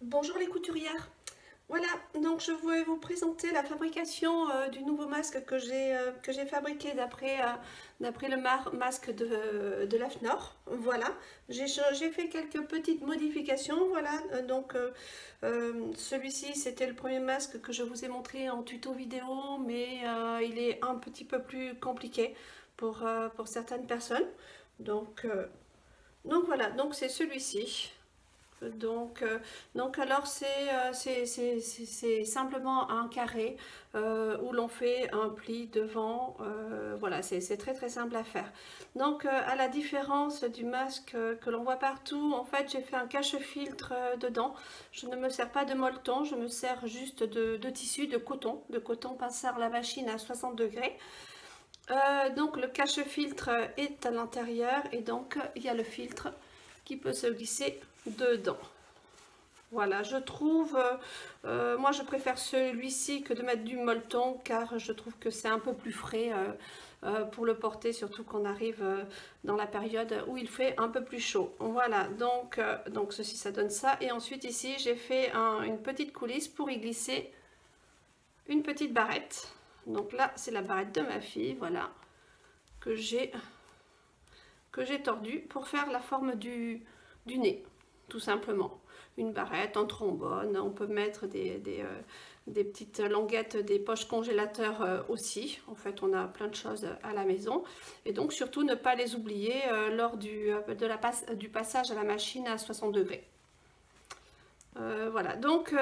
Bonjour les couturières. Voilà, donc je vais vous présenter la fabrication du nouveau masque que j'ai fabriqué d'après le masque de l'AFNOR. Voilà, j'ai fait quelques petites modifications. Voilà, celui-ci c'était le premier masque que je vous ai montré en tuto vidéo, mais il est un petit peu plus compliqué pour certaines personnes. Donc, euh, donc voilà, donc c'est celui-ci. Donc, euh, alors c'est simplement un carré où l'on fait un pli devant. Voilà, c'est très très simple à faire. Donc à la différence du masque que l'on voit partout, en fait j'ai fait un cache-filtre dedans. Je ne me sers pas de molleton, je me sers juste de tissu, de coton passé à la machine à 60 degrés. Donc le cache-filtre est à l'intérieur et donc il y a le filtre qui peut se glisser dedans. Voilà, je trouve, moi je préfère celui-ci que de mettre du molleton car je trouve que c'est un peu plus frais pour le porter, surtout qu'on arrive dans la période où il fait un peu plus chaud. Voilà, donc ceci ça donne ça. Et ensuite ici j'ai fait une petite coulisse pour y glisser une petite barrette. Donc là c'est la barrette de ma fille, voilà, que j'ai tordue pour faire la forme du nez, tout simplement. Une barrette, un trombone, on peut mettre des petites languettes, des poches congélateurs aussi. En fait, on a plein de choses à la maison. Et donc, surtout, ne pas les oublier lors du passage à la machine à 60 degrés. Voilà, donc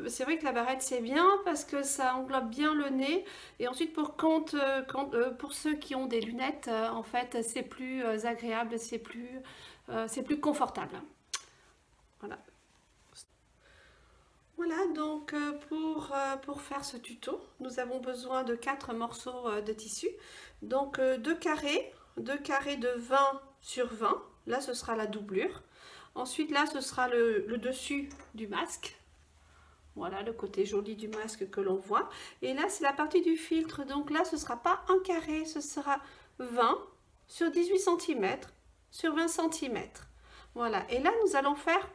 c'est vrai que la barrette c'est bien parce que ça englobe bien le nez. Et ensuite pour ceux qui ont des lunettes, en fait c'est plus agréable, c'est plus confortable. Voilà. Voilà, donc pour faire ce tuto, nous avons besoin de 4 morceaux de tissu. Donc deux carrés de 20 sur 20. Là, ce sera la doublure. Ensuite, là, ce sera le dessus du masque. Voilà, le côté joli du masque que l'on voit. Et là, c'est la partie du filtre. Donc là, ce ne sera pas un carré, ce sera 20 sur 18 cm sur 20 cm. Voilà, et là, nous allons faire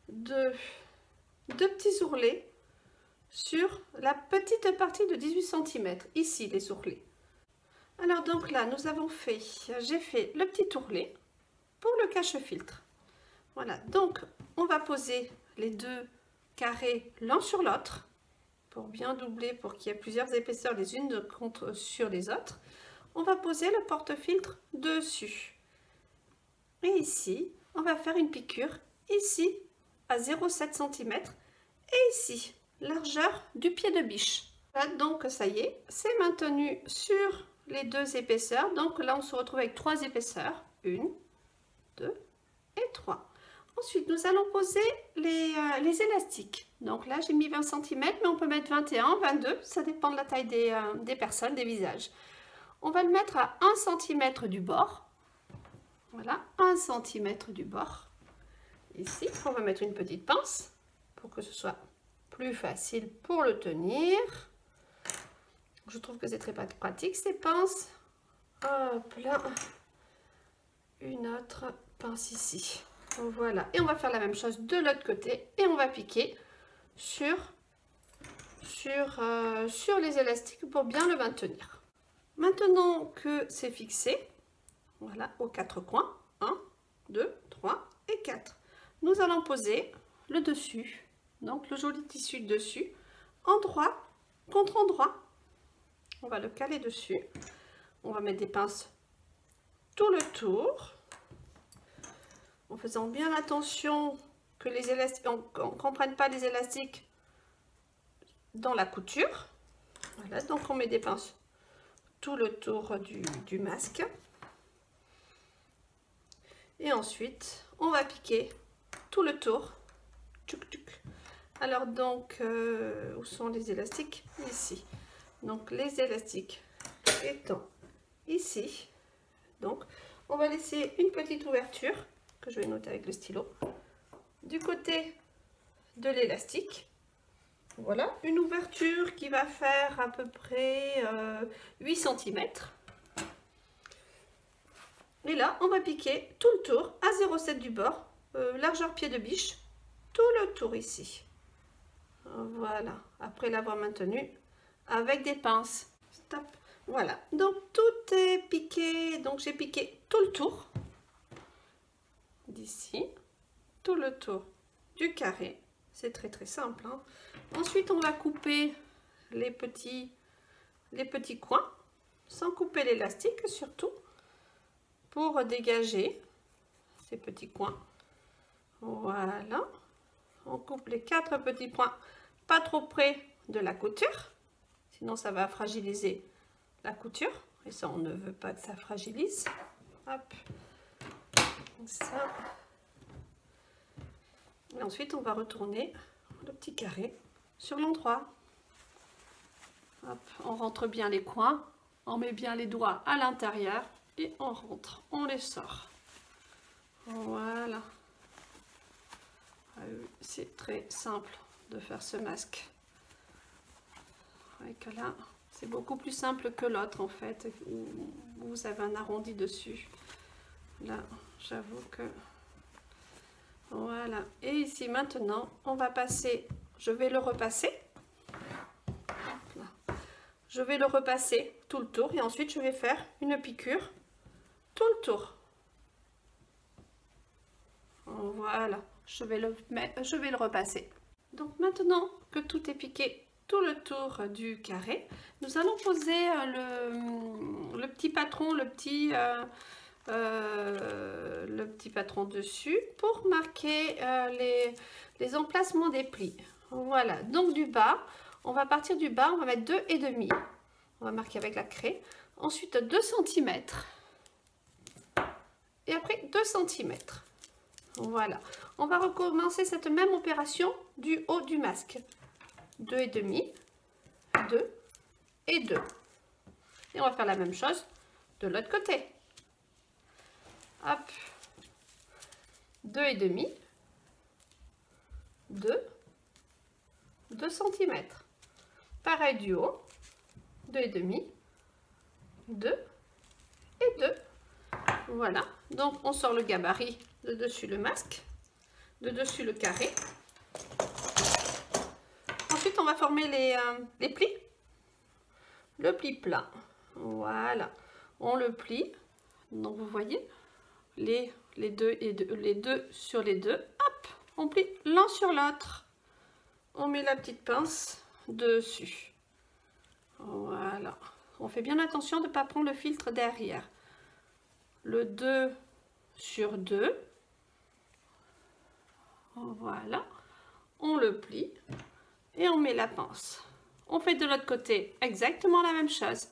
deux petits ourlets sur la petite partie de 18 cm, ici les ourlets. Alors donc là, j'ai fait le petit ourlet pour le cache-filtre. Voilà, donc on va poser les deux carrés l'un sur l'autre pour bien doubler, pour qu'il y ait plusieurs épaisseurs les unes sur les autres. On va poser le porte-filtre dessus. Et ici, on va faire une piqûre, ici à 0,7 cm et ici, largeur du pied de biche. Voilà, donc ça y est, c'est maintenu sur les deux épaisseurs. Donc là, on se retrouve avec 3 épaisseurs. 1, 2 et 3. Ensuite, nous allons poser les élastiques. Donc là, j'ai mis 20 cm, mais on peut mettre 21, 22, ça dépend de la taille des personnes, des visages. On va le mettre à 1 cm du bord. Voilà, 1 cm du bord. Ici, on va mettre une petite pince pour que ce soit plus facile pour le tenir. Je trouve que c'est très pratique ces pinces. Hop là, une autre pince ici. Voilà, et on va faire la même chose de l'autre côté et on va piquer sur les élastiques pour bien le maintenir. Maintenant que c'est fixé, voilà, aux 4 coins, 1, 2, 3 et 4. Nous allons poser le dessus, donc le joli tissu dessus, endroit contre endroit. On va le caler dessus. On va mettre des pinces tout le tour, en faisant bien attention que les élastiques, on ne comprenne pas les élastiques dans la couture. Voilà, donc on met des pinces tout le tour du masque. Et ensuite, on va piquer tout le tour. Tchouk, tchouk. Alors donc, où sont les élastiques? Ici. Donc les élastiques étant ici. Donc, on va laisser une petite ouverture que je vais noter avec le stylo du côté de l'élastique. Voilà, une ouverture qui va faire à peu près 8 cm. Et là, on va piquer tout le tour à 0,7 du bord, largeur pied de biche, tout le tour ici. Voilà, après l'avoir maintenu avec des pinces. Stop. Voilà, donc tout est piqué, donc j'ai piqué tout le tour, d'ici, tout le tour du carré. C'est très simple, hein. Ensuite, on va couper les petits coins, sans couper l'élastique surtout, pour dégager ces petits coins. Voilà, on coupe les 4 petits points, pas trop près de la couture, sinon ça va fragiliser la couture, et ça on ne veut pas que ça fragilise. Hop, comme ça. Et ensuite on va retourner le petit carré sur l'endroit. On rentre bien les coins, on met bien les doigts à l'intérieur et on rentre, on les sort. Voilà. C'est très simple de faire ce masque. Et que là, c'est beaucoup plus simple que l'autre en fait, où vous avez un arrondi dessus. Là, j'avoue que... Voilà. Et ici maintenant, on va passer, je vais le repasser. Je vais le repasser tout le tour et ensuite je vais faire une piqûre tout le tour. Voilà, je vais le repasser. Donc maintenant que tout est piqué tout le tour du carré, nous allons poser le petit patron, le petit patron dessus pour marquer les emplacements des plis. Voilà, donc du bas, on va partir du bas, on va mettre 2,5. On va marquer avec la craie. Ensuite 2 cm. Et après 2 cm. Voilà. On va recommencer cette même opération du haut du masque. 2,5, 2 et 2. Et on va faire la même chose de l'autre côté. Hop. 2,5, 2 cm. Pareil du haut, 2,5, 2 et 2. Voilà, donc on sort le gabarit de dessus le masque, de dessus le carré. Ensuite, on va former les plis. Le pli plat, voilà, on le plie. Donc vous voyez, les deux sur les deux, hop, on plie l'un sur l'autre. On met la petite pince dessus. Voilà. On fait bien attention de ne pas prendre le filtre derrière. Le 2 sur 2. Voilà. On le plie et on met la pince. On fait de l'autre côté exactement la même chose.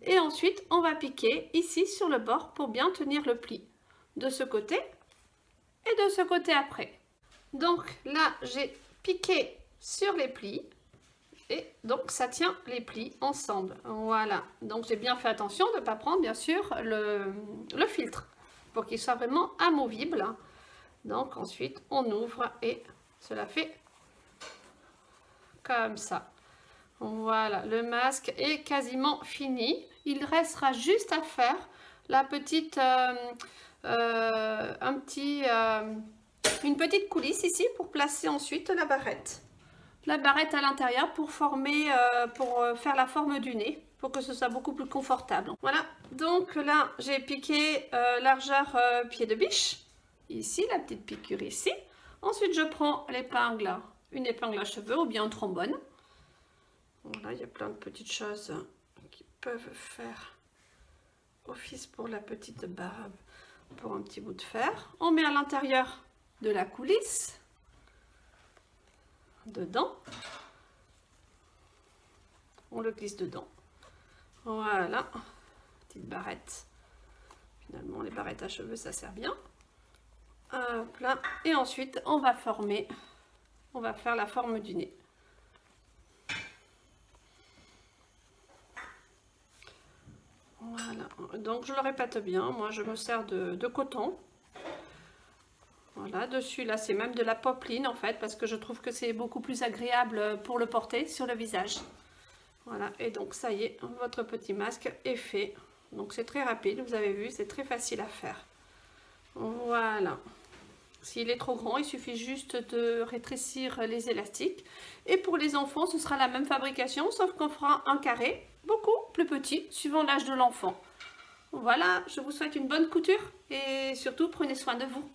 Et ensuite, on va piquer ici sur le bord pour bien tenir le pli. De ce côté et de ce côté après. Donc là, j'ai piqué sur les plis. Et donc, ça tient les plis ensemble. Voilà. Donc, j'ai bien fait attention de ne pas prendre, bien sûr, le filtre pour qu'il soit vraiment amovible. Donc, ensuite, on ouvre et cela fait comme ça. Voilà. Le masque est quasiment fini. Il restera juste à faire la petite... une petite coulisse ici pour placer ensuite la barrette. La barrette à l'intérieur pour former, faire la forme du nez, pour que ce soit beaucoup plus confortable. Voilà, donc là j'ai piqué largeur pied de biche, ici, la petite piqûre ici. Ensuite je prends l'épingle, une épingle à cheveux ou bien un trombone. Voilà, il y a plein de petites choses qui peuvent faire office pour la petite barbe, pour un petit bout de fer. On met à l'intérieur de la coulisse. Dedans, on le glisse dedans. Voilà, petite barrette. Finalement, les barrettes à cheveux, ça sert bien. Hop là. Et ensuite, on va former, on va faire la forme du nez. Voilà, donc je le répète bien, moi je me sers de coton. Voilà, dessus, là, c'est même de la popeline, en fait, parce que je trouve que c'est beaucoup plus agréable pour le porter sur le visage. Voilà, et donc, ça y est, votre petit masque est fait. Donc c'est très rapide, vous avez vu, c'est très facile à faire. Voilà. S'il est trop grand, il suffit juste de rétrécir les élastiques. Et pour les enfants, ce sera la même fabrication, sauf qu'on fera un carré beaucoup plus petit, suivant l'âge de l'enfant. Voilà, je vous souhaite une bonne couture et surtout prenez soin de vous.